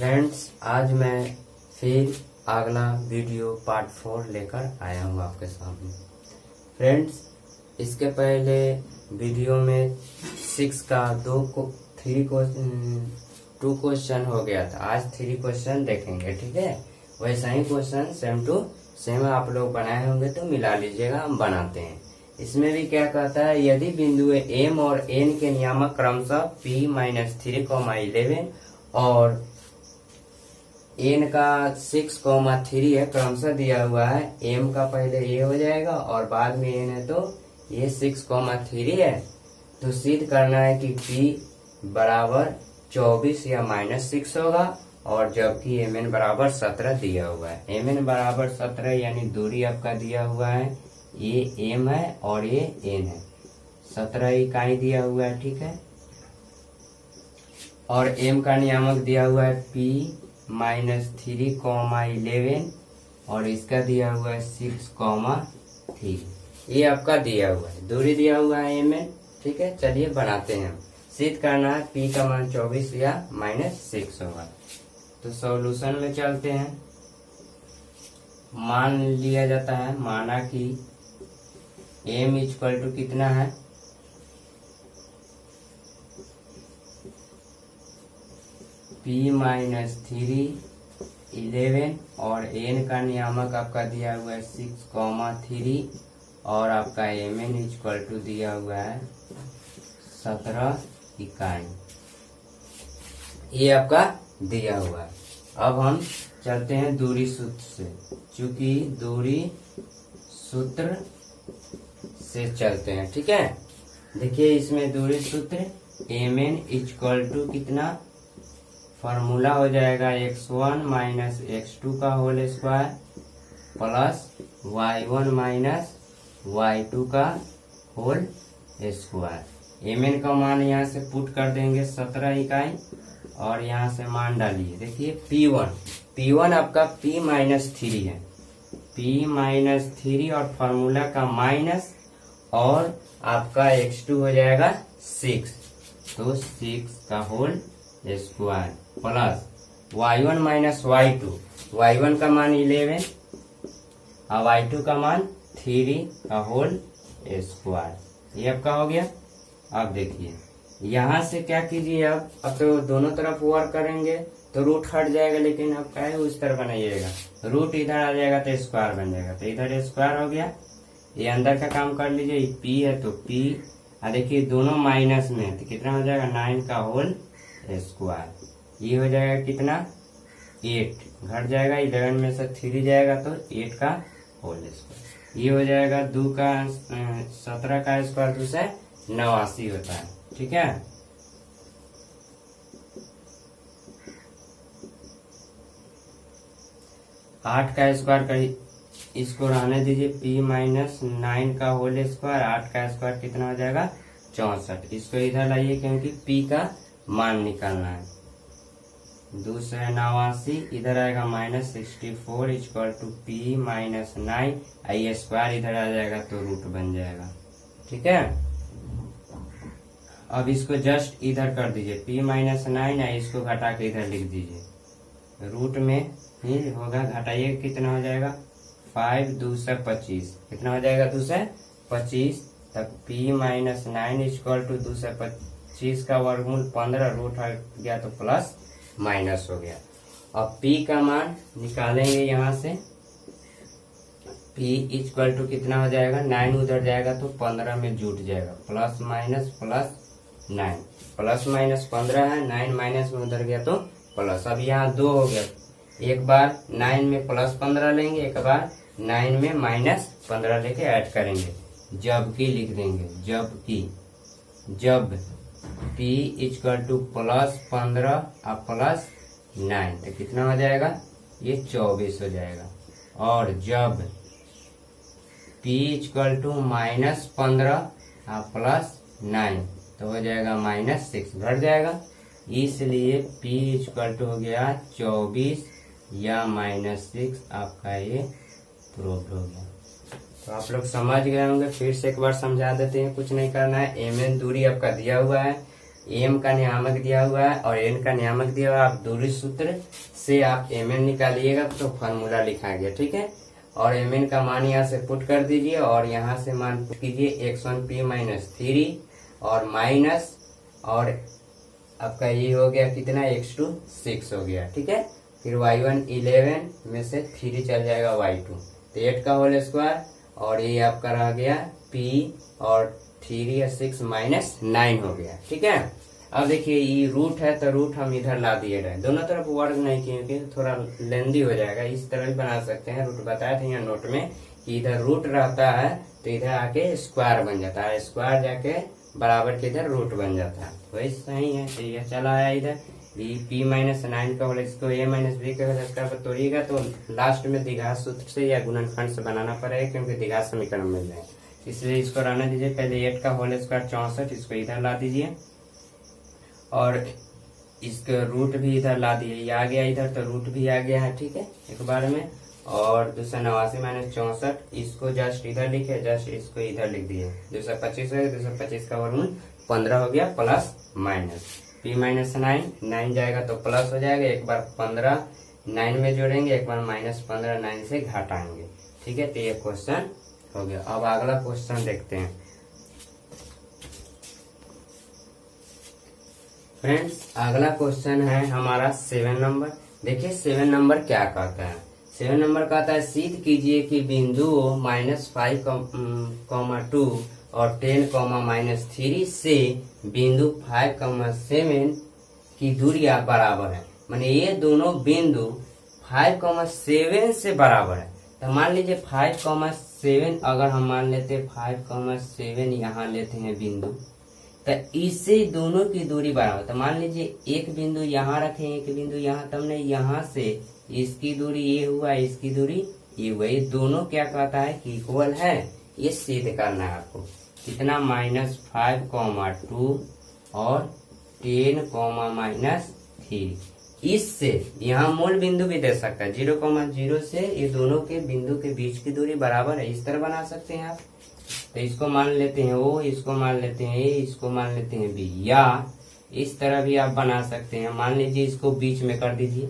Friends, आज मैं फिर अगला वीडियो पार्ट 4 लेकर आया हूँ आपके सामने। फ्रेंड्स, इसके पहले वीडियो में 6 का 2 क्वेश्चन हो गया था। आज 3 क्वेश्चन देखेंगे, ठीक है। वैसा ही क्वेश्चन सेम टू सेम आप लोग बनाए होंगे तो मिला लीजिएगा, हम बनाते हैं। इसमें भी क्या कहता है, यदि बिंदु एम और एन के नियामक क्रमशः P-3, 11 और एन का 6, 3 है, क्रमशः दिया हुआ है। एम का पहले ए हो जाएगा और बाद में एन है तो ये 6, 3 है। तो सिद्ध करना है कि P बराबर 24 या -6 होगा, और जबकि एम एन बराबर 17 दिया हुआ है। एम एन बराबर 17 यानी दूरी आपका दिया हुआ है, ये एम है और ये एन है। 17 इकाई दिया हुआ है, ठीक है। और एम का नियामक दिया हुआ है P-3, 11 और इसका दिया हुआ है 6, 3। ये आपका दिया हुआ है, दूरी दिया हुआ है एम एन, ठीक है। चलिए बनाते हैं। सिद्ध करना है P का मान 24 या -6 होगा। तो सॉल्यूशन में चलते हैं। मान लिया जाता है, माना कि m इक्वल टू कितना है, P-3, 11 और n का नियामक आपका दिया हुआ है 6, 3 और आपका एम एन इक्वल टू दिया हुआ है 17 इकाई। ये आपका दिया हुआ है। अब हम चलते हैं दूरी सूत्र से, चूंकि दूरी सूत्र से चलते हैं, ठीक है। देखिए इसमें दूरी सूत्र एम एन इक्वल टू कितना, फॉर्मूला हो जाएगा x1 माइनस x2 का whole square plus y1 minus y2 का होल स्क्वायर। एम एन का मान यहाँ से पुट कर देंगे 17 इकाई और यहाँ से मान डालिए। देखिए P1 आपका P-3 है, P-3 और फॉर्मूला का माइनस और आपका x2 हो जाएगा 6, तो 6 का whole square plus y1 minus y1 का मान 11 और y2 का मान 3 का होल स्क्वायर। ये आपका हो गया। अब देखिए यहाँ से क्या कीजिए, अब तो दोनों तरफ वर्क करेंगे तो रूट हट जाएगा, लेकिन अब क्या है उस तरफ बनाइएगा, रूट इधर आ जाएगा तो स्क्वायर बन जाएगा, तो इधर स्क्वायर हो गया। ये अंदर का काम कर लीजिए, P है तो P, देखिए दोनों माइनस में है तो कितना हो जाएगा 9 का होल स्क्वायर। ये हो जाएगा कितना 8, घट जाएगा 11 में से 3 जाएगा तो 8 का होल स्क्वायर। ये हो जाएगा 2 का 17 का स्क्वायर 2 से 89 होता है, ठीक है। आठ का स्क्वायर कर इसको रहने दीजिए, P-9 का होल स्क्वायर, 8 का स्क्वायर कितना हो जाएगा 64। इसको इधर लाइए क्योंकि P का मान निकालना है। 2 से 89 इधर आएगा -64 equal to P-9, I square इधर आ जाएगा तो रूट बन जाएगा, ठीक है। अब इसको जस्ट इधर कर दीजिए, P-9 है, इसको घटा के इधर लिख दीजिए। रूट में ही होगा, घटाइए कितना हो जाएगा 5, 2 से 25, कितना हो जाएगा 2 से 25, तब P-9 इक्वल टू 2 से 25 का वर्गमूल 15, रूट हट गया तो प्लस माइनस हो गया। अब P का मान निकालेंगे यहाँ से, P इक्वल टू कितना हो जाएगा, 9 उधर जाएगा तो 15 में जुट जाएगा, plus minus plus 9, plus minus 15 है, 9 माइनस में उधर गया तो प्लस। अब यहाँ 2 हो गया, एक बार 9 में प्लस 15 लेंगे, एक बार 9 में -15 लेके ऐड करेंगे, जबकि लिख देंगे, जब P इक्वल टू प्लस 15 और प्लस 9 तो कितना हो जाएगा, ये 24 हो जाएगा। और जब P इक्वल टू -15 और प्लस 9 तो हो जाएगा -6, घट जाएगा, इसलिए P इक्वल टू हो गया 24 या -6, आपका ये प्रूव्ड हो गया। तो आप लोग समझ गए होंगे, फिर से एक बार समझा देते हैं, कुछ नहीं करना है। एम एन दूरी आपका दिया हुआ है, एम का नियामक दिया हुआ है और एन का नियामक दिया हुआ है। आप दूरी सूत्र से आप एम एन निकालिएगा तो फॉर्मूला लिखा गया, ठीक है। और एम एन का मान यहाँ से पुट कर दीजिए और यहाँ से मान पुट कीजिए x1p-3 और माइनस, और आपका ये हो गया कितना, x2 6 हो गया, ठीक है। फिर y1 11 में से 3 चल जाएगा y2, तो 8 का होल स्क्वायर, और ये आपका रह गया p और 3 या 6 माइनस 9 हो गया, ठीक है। अब देखिए ये रूट है तो रूट हम इधर ला दिए रहे, दोनों तरफ वर्ग नहीं किए क्योंकि थोड़ा लेंदी हो जाएगा, इस तरह भी बना सकते हैं। रूट बताए थे यहाँ नोट में कि इधर रूट रहता है तो इधर आके स्क्वायर बन जाता है, स्क्वायर जाके बराबर के इधर रूट बन जाता है, वही सही है। तो यह चला आया इधर p-9 का होल इसको a माइनस बी का होल स्क्वायर पर तोड़िएगा तो लास्ट में द्विघात सूत्र से या गुणनखंड से बनाना पड़ेगा क्योंकि द्विघात समीकरण मिल जाए, इसलिए इसको रहने दीजिए। पहले 8 का होल स्क्वायर 64, इसको इधर ला दीजिए और इसका रूट भी इधर ला दिए, ये आ गया इधर तो रूट भी आ गया है, ठीक है, एक बार में। और 289 माइनस 64 इसको जस्ट इधर लिखे, जस्ट इसको इधर लिख दिए, 225 है, 225 का वर्गमूल 15 हो गया, प्लस माइनस p-9 जाएगा तो प्लस हो जाएगा, एक बार 15 9 में जोड़ेंगे, एक बार माइनस 15 9 से घटाएंगे, ठीक है। तो ये क्वेश्चन हो गया। अब अगला क्वेश्चन देखते हैं फ्रेंड्स। अगला क्वेश्चन है हमारा 7 नंबर। देखिए 7 नंबर क्या कहता है, 7 नंबर कहता है सिद्ध कीजिए कि बिंदुओं -5,2 और 10,-3 से बिंदु 5,7 की दूरियां बराबर है। माने ये दोनों बिंदु 5,7 से बराबर है। तो मान लीजिए 5,7, अगर हम मान लेते 5,7 यहाँ लेते हैं बिंदु, तो इससे दोनों की दूरी बराबर। तो मान लीजिए एक बिंदु यहाँ रखें, एक बिंदु यहाँ, तब ने यहाँ से इसकी दूरी ये हुआ, इसकी दूरी ये हुआ, ये दोनों क्या कहता है कि इक्वल है। ये सिद्ध करना है आपको। कितना, -5,2 और 10,-3। इससे यहाँ मूल बिंदु भी दे सकता है, 0,0 से ये दोनों के बिंदु के बीच की दूरी बराबर है, इस तरह बना सकते हैं आप। तो इसको मान लेते हैं O, इसको मान लेते हैं A, इसको मान लेते हैं B, या इस तरह भी आप बना सकते हैं। मान लीजिए इसको बीच में कर दीजिए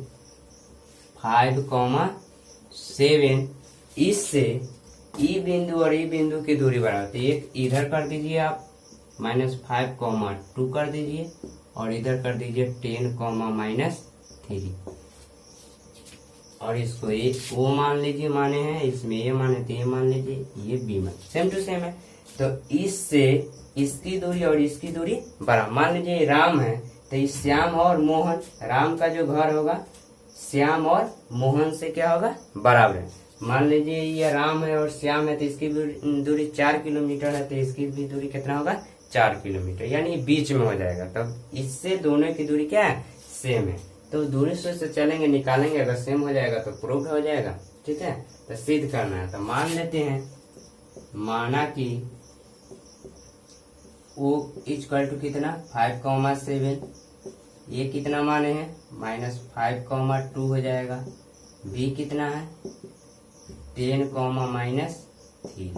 5,7, इससे E बिंदु और E बिंदु की दूरी बराबर, एक इधर कर दीजिए आप -5,2 कर दीजिए और इधर कर दीजिए 10,-3, और इसको ये O मान लीजिए, माने हैं इसमें ये माने तो ये मान लीजिए, ये B मान, सेम टू सेम है। तो इससे इसकी दूरी और इसकी दूरी बराबर। मान लीजिए राम है तो इस श्याम और मोहन, राम का जो घर होगा श्याम और मोहन से क्या होगा, बराबर है। मान लीजिए ये राम है और श्याम है तो इसकी दूरी 4 किलोमीटर है, तो इसकी भी दूरी कितना होगा, 4 किलोमीटर, यानी बीच में हो जाएगा। तब इससे दोनों की दूरी क्या है, सेम है। तो दूरी से चलेंगे, निकालेंगे, अगर सेम हो जाएगा तो प्रूफ हो जाएगा, ठीक है। तो सिद्ध करना है, तो मान लेते हैं, माना कि O इक्वल टू कितना, 5,7, ये कितना माने हैं, -5,2 हो जाएगा। B कितना है, 10,-3।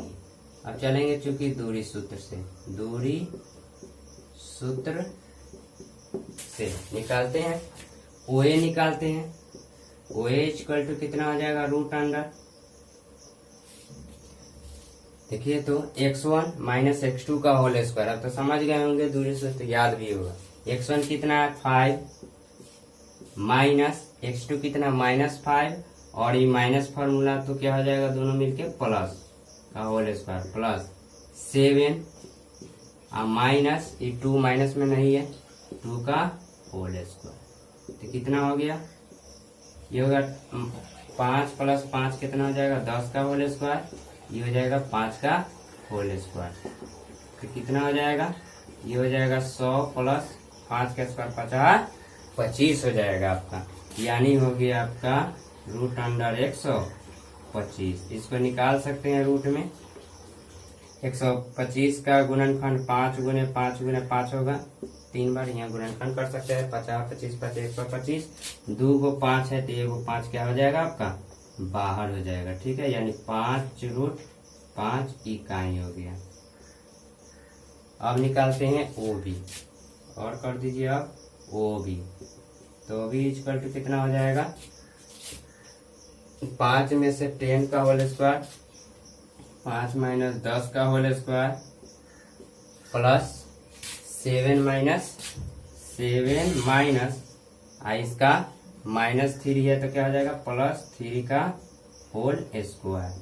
अब चलेंगे चूंकि दूरी सूत्र से, दूरी सूत्र से निकालते हैं, OA निकालते हैं। OA इक्वल टू कितना हो जाएगा, √अंडर, देखिए तो x1 - x2 का होल स्क्वायर। अब तो समझ गए होंगे दूरी सूत्र, याद भी होगा। x1 कितना है 5, माइनस x2 कितना -5, और ये माइनस फार्मूला तो क्या हो जाएगा, दोनों मिलके प्लस का होल स्क्वायर, प्लस 7 माइनस ये 2 माइनस में नहीं है, 2 का होल स्क्वायर। तो कितना हो गया, ये होगा 5 + 5 कितना हो जाएगा, 10 का होल स्क्वायर, ये हो जाएगा 5 का होल स्क्वायर। तो कितना हो जाएगा, ये हो जाएगा 100 + 5 का स्क्वायर 50, 25 हो जाएगा आपका, यानी हो गया आपका √125। इसको निकाल सकते हैं रूट में। 125 का गुणनखंड 5 × 5 × 5 होगा, 3 बार यहाँ गुणनखंड कर सकते हैं, 50 25 25 125, 2 को 5 है तो 1 को 5 क्या हो जाएगा आपका, बाहर हो जाएगा, ठीक है, यानी 5√5 इकाई हो गया। अब निकालते हैं OB। और कर दीजिए आप ओ बी, तो बी इक्वल टू कितना हो जाएगा 5 में से 10 का होल स्क्वायर, 5 माइनस 10 का होल स्क्वायर प्लस 7 माइनस इसका -3 है तो क्या हो जाएगा +3 का होल स्क्वायर।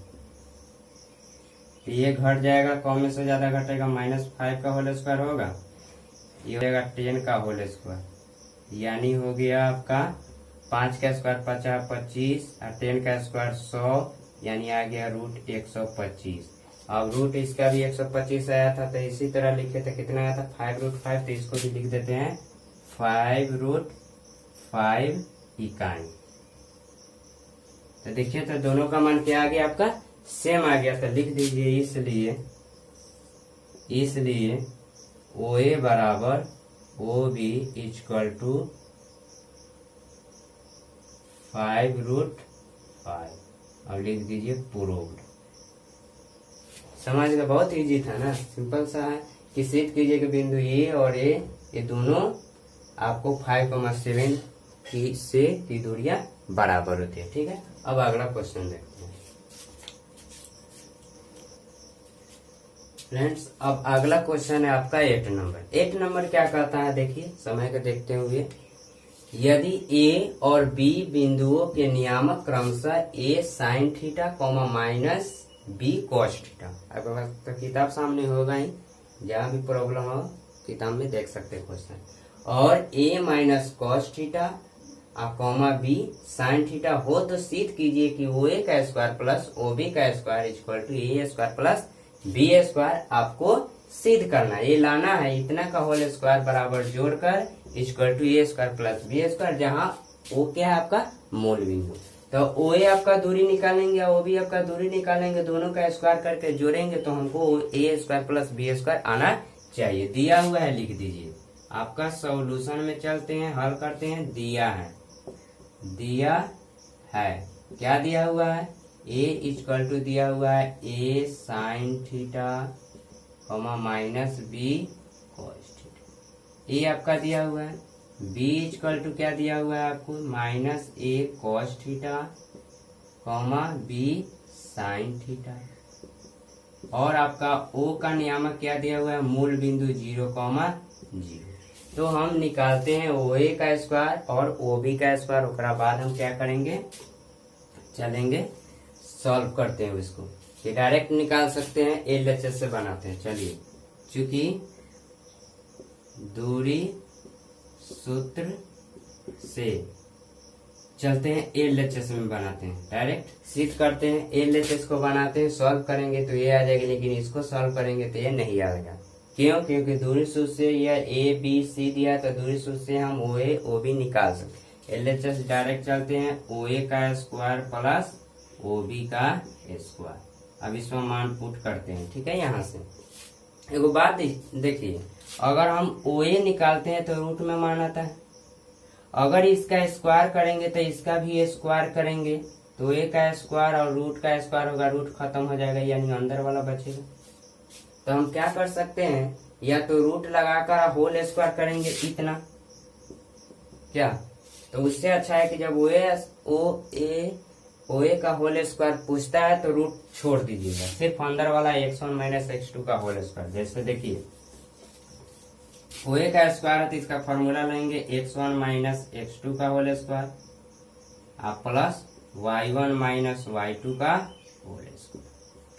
ये घट जाएगा, कम में से ज्यादा घटेगा, -5 का होल स्क्वायर होगा, ये हो जाएगा 10 का होल स्क्वायर, यानी हो गया आपका 5 का स्क्वायर 25 और 10 का स्क्वायर 100, यानी आ गया √125। अब रूट इसका भी 125 आया था, तो इसी तरह लिखे थे, कितना आया था 5√5, तो इसको भी लिख देते हैं 5√5 इकाई। तो देखिए, तो दोनों का मान क्या आ गया आपका सेम आ गया, तो लिख दीजिए इसलिए OA बराबर OB इक्वल टू 5√5 और लिख दीजिए प्रूव्ड। समझ गए, बहुत इजी था ना, सिंपल सा है कि सिद्ध कीजिए कि बिंदु ए और ए ये दोनों आपको 5,7 की दूरियां बराबर होती है। ठीक है, अब अगला क्वेश्चन देखते हैं फ्रेंड्स। अब अगला क्वेश्चन है आपका 8 नंबर। 8 नंबर क्या कहता है, देखिए समय को देखते हुए, यदि ए और बी बिंदुओं के नियामक क्रमशः a sine theta minus B cos theta, आपके पास तो किताब सामने होगा ही, जहाँ भी प्रॉब्लम हो किताब में देख सकते हैं क्वेश्चन, और a minus cos theta b sine theta हो, तो सिद्ध कीजिए कि ओ ए का स्क्वायर प्लस ओ बी का square equal to A square plus B square. आपको सिद्ध करना है, ये लाना है, इतना का होल स्क्वायर बराबर जोड़कर equal to A square plus B square, जहाँ ओ क्या है आपका मूल बिंदु। तो ओ ए आपका दूरी निकालेंगे, ओ बी आपका दूरी निकालेंगे, दोनों का स्क्वायर करके जोड़ेंगे तो हमको ए स्क्वायर प्लस बी स्क्वायर आना चाहिए। दिया हुआ है, लिख दीजिए। आपका सॉल्यूशन में चलते हैं, हल करते हैं। दिया है क्या दिया हुआ है, ए इक्वल टू दिया हुआ है a sine theta minus B cos theta, a आपका दिया हुआ है। बी इक्वल टू क्या दिया हुआ है आपको minus a cos theta b sine theta, और आपका ओ का नियामक क्या दिया हुआ है, मूल बिंदु 0,0। तो हम निकालते हैं ओ ए का स्क्वायर और ओ बी का स्क्वायर, उसके बाद हम क्या करेंगे, चलेंगे सॉल्व करते हैं इसको। ये डायरेक्ट निकाल सकते हैं, LHS से बनाते हैं। चलिए, चूंकि दूरी सूत्र से चलते हैं, LHS में बनाते हैं, डायरेक्ट सिद्ध करते हैं। LHS को बनाते हैं, सॉल्व करेंगे तो ये आ जाएगा, लेकिन इसको सॉल्व करेंगे तो ये नहीं आएगा। क्यों? क्योंकि दूरी सूत्र से यह A B C दिया, तो दूरी सूत्र से हम OA OB निकाल सकते। LHS डायरेक्ट चलते हैं, OA का स्क्वायर प्लस OB का स्क्वायर। अब इसमें मान पुट करते हैं, ठीक है। यहाँ से एगो बात देखिए, अगर हम OA निकालते हैं तो रूट में मान आता है, अगर इसका स्क्वायर करेंगे तो इसका भी स्क्वायर करेंगे, तो A का स्क्वायर और रूट का स्क्वायर होगा, रूट खत्म हो जाएगा, यानी अंदर वाला बचेगा। तो हम क्या कर सकते हैं, या तो रूट लगाकर होल स्क्वायर करेंगे इतना, क्या, तो उससे अच्छा है कि जब OA का होल स्क्वायर पूछता है तो रूट छोड़ दीजिएगा, सिर्फ अंदर वाला x1 माइनस x2 का होल स्क्वायर। जैसे देखिए, OA का स्क्वायर है तो इसका फॉर्मूला लेंगे x1 माइनस x2 का होल स्क्वायर आप प्लस y1 माइनस y2 का होल स्क्वायर,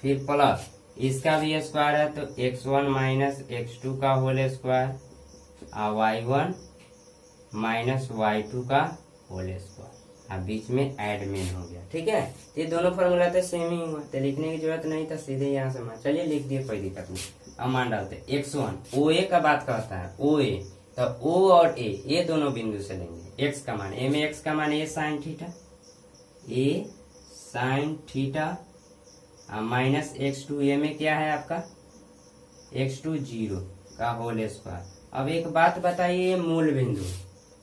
फिर प्लस इसका भी स्क्वायर है तो x1 माइनस x2 का होल स्क्वायर और y1 माइनस y2 का होल स्क्वायर, अब बीच में एडमेन हो गया, ठीक है। ये दोनों फॉर्मूला तो सेम ही हुआ, तो लिखने की जरूरत नहीं था, सीधे यहाँ से मान, चलिए लिख दिए, कोई दिक्कत नहीं। अब मान डालते x1 OA का बात करता है, OA तो O और A ये दोनों बिंदु से लेंगे x का मान, A में x का मान A sign theta minus x2, ए में क्या है आपका x2 0 का होल स्क्वायर। अब एक बात बताइए, मूल बिंदु,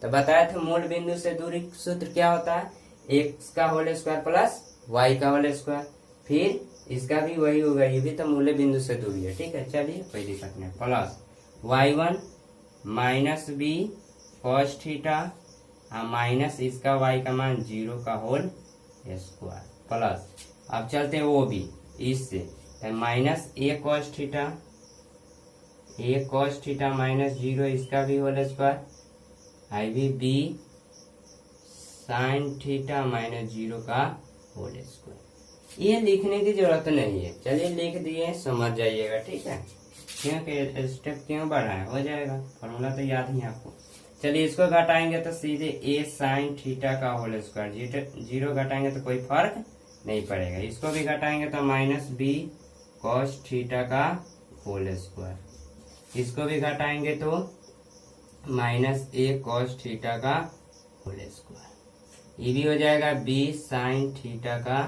तो बताया था मूल बिंदु से दूरी सूत्र क्या होता है, x का होल स्क्वायर प्लस y का होल स्क्वायर, फिर इसका भी वही होगा, ये भी तो मूल बिंदु से दूरी है, ठीक है। चलिए कोई दिक्कत नहीं, plus y1 minus B cos theta minus इसका y का मान 0 का होल स्क्वायर प्लस, अब चलते हैं वो भी इससे minus a cos theta minus 0 इसका भी होल स्क्वायर, आई भी बी साइन थीटा माइनस 0 का होल स्क्वायर। ये लिखने की जरूरत नहीं है, चलिए लिख दिए, समझ जाइएगा, ठीक है। क्योंकि स्टेप क्यों बढ़ाए, हो जाएगा, फॉर्मूला तो याद ही आपको। चलिए इसको घटाएंगे तो सीधे ए साइन थीटा का होल स्क्वायर, 0 घटाएंगे तो कोई फर्क नहीं पड़ेगा। इसको भी घटाएंगे तो माइनस बी कॉस थीटा का होल स्क्वायर, इसको भी घटाएंगे तो माइनस ए कॉस थीटा का होल स्क्वायर, ये भी हो जाएगा बी साइन थीटा का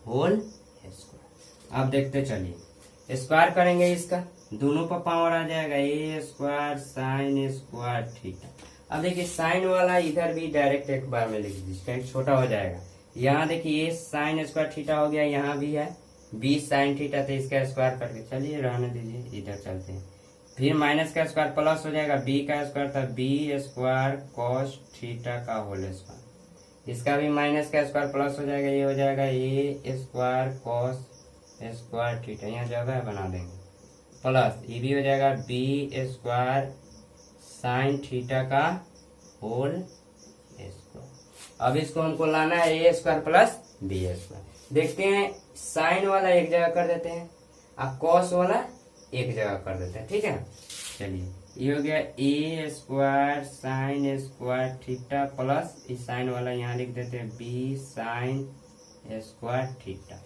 होल स्क्वायर। अब देखते चलिए, स्क्वायर करेंगे इसका, दोनों पर पावर आ जाएगा, ए स्क्वायर साइन स्क्वायर थीटा। अब देखिए साइन वाला इधर भी डायरेक्ट एक बार में लिख दीजिए, छोटा हो जाएगा। यहाँ देखिए ए साइन स्क्वायर थीटा हो गया, यहाँ भी है बी साइन थीटा, तो इसका स्क्वायर करके चलिए रहने दीजिए, इधर चलते हैं। फिर माइनस का स्क्वायर प्लस हो जाएगा, बी का स्क्वायर था बी स्क्वायर कॉस थीटा का होल स्क्वायर, इसका भी माइनस का स्क्वायर प्लस हो जाएगा, ये हो जाएगा ए स्क्वायर कॉस स्क्वायर थीटा, यहाँ जगह बना देंगे प्लस, ये भी हो जाएगा बी स्क्वायर साइन थीटा का होल स्क्वायर। अब इसको हमको लाना है ए स्क्वायर प्लस बी स्क्वायर। देखते हैं, साइन वाला एक जगह कर देते हैं और कॉस वाला एक जगह कर देते हैं, ठीक है। चलिए ये हो गया a square sine square theta plus, इस साइन वाला यहाँ लिख देते हैं बी साइन स्क्वायर थीटा,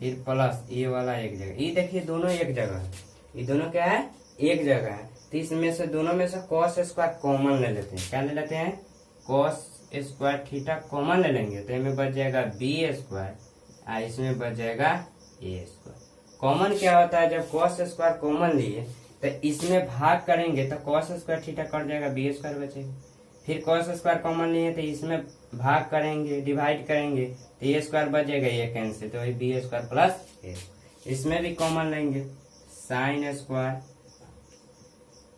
फिर प्लस ए वाला एक जगह, ये देखिए दोनों एक जगह है, ये दोनों क्या है, एक जगह है। तो इसमें से दोनों में से कॉस स्क्वायर कॉमन ले लेते हैं, क्या ले लेते हैं, कॉस स्क्वायर थीटा कॉमन ले लेंगे, तो इसमें बच जाएगा बी स्क्वायर और इसमें बच जाएगा ए स्क्वायर। कॉमन क्या होता है, जब कॉस स्क्वायर कॉमन लिए तो इसमें भाग करेंगे तो कॉस स्क्वायर थीटा कट जाएगा, बी स्क्वायर बचेगा। फिर कॉस स्क्वायर कॉमन लिए तो इसमें भाग करेंगे, डिवाइड करेंगे तो ए स्क्वायर बच जाएगा, ये कैंसिल, तो बी स्क्वायर प्लस ए। इसमें भी कॉमन लेंगे साइन स्क्वायर,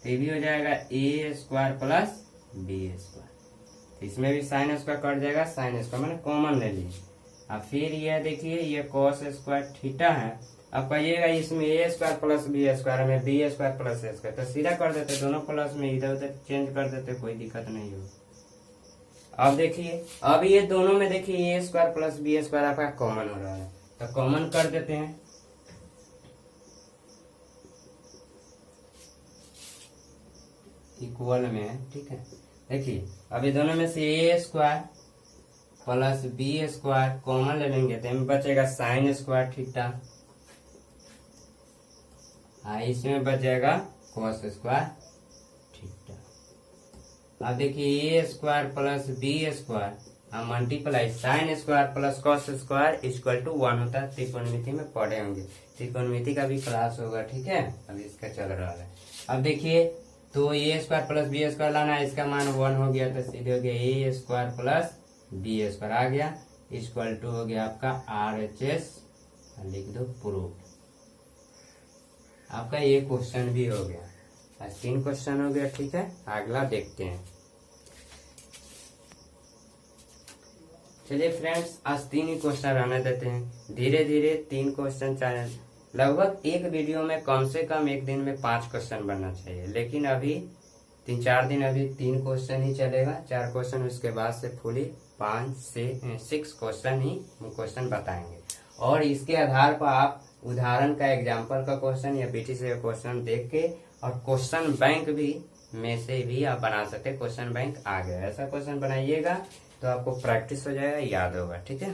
तो ये भी हो जाएगा ए स्क्वायर प्लस बी स्क्वायर, इसमें भी साइन स्क्वायर कट जाएगा, साइन स्क्वायर मैंने कॉमन ले ली। अब फिर ये देखिए ये कॉस स्क्वायर थीटा है, अब कहिएगा इसमें ए स्क्वायर प्लस बी स्क्वायर में बी स्क्वायर प्लस ए स्क्वायर, तो सीधा कर देते, दोनों प्लस में इधर उधर चेंज कर देते, कोई दिक्कत नहीं हो। अब देखिए, अब ये दोनों में देखिए a square plus B square आपका कॉमन हो रहा है, तो कॉमन कर देते हैं, इक्वल में है, ठीक है। देखिए अब ये दोनों में से a square plus B square common ले लेंगे तो हमें बचेगा साइन स्क्वायर थीटा, इसमें बच जाएगा कॉस स्क्वायर थीटा। अब देखिए a square plus B square multiply sine square plus cos square equal to 1 होता है। त्रिकोणमिति में पढ़े होंगे, त्रिकोणमिति का भी क्लास होगा, ठीक है, अभी इसका चल रहा है। अब देखिए तो ए स्क्वायर प्लस बी स्क्वायर लाना है, इसका मान 1 हो गया तो सीधे हो गया a square plus B square आ गया, इक्वल टू हो गया आपका RHS, लिख दो प्रूफ। आपका ये क्वेश्चन भी हो गया, आज 3 क्वेश्चन हो गया, ठीक है। अगला देखते हैं। चलिए फ्रेंड्स, आज 3 ही क्वेश्चन रहने देते हैं, धीरे धीरे 3 क्वेश्चन चाहिए, लगभग एक वीडियो में कम से कम एक दिन में 5 क्वेश्चन बनना चाहिए, लेकिन अभी 3-4 दिन अभी 3 क्वेश्चन ही चलेगा, 4 क्वेश्चन, उसके बाद से फुली 5 से 6 क्वेश्चन ही क्वेश्चन बताएंगे। और इसके आधार पर आप उदाहरण का एग्जाम्पल का क्वेश्चन या BTC का क्वेश्चन देख के और क्वेश्चन बैंक भी में से भी आप बना सकते, क्वेश्चन बैंक आ गया, ऐसा क्वेश्चन बनाइएगा तो आपको प्रैक्टिस हो जाएगा, याद होगा, ठीक है।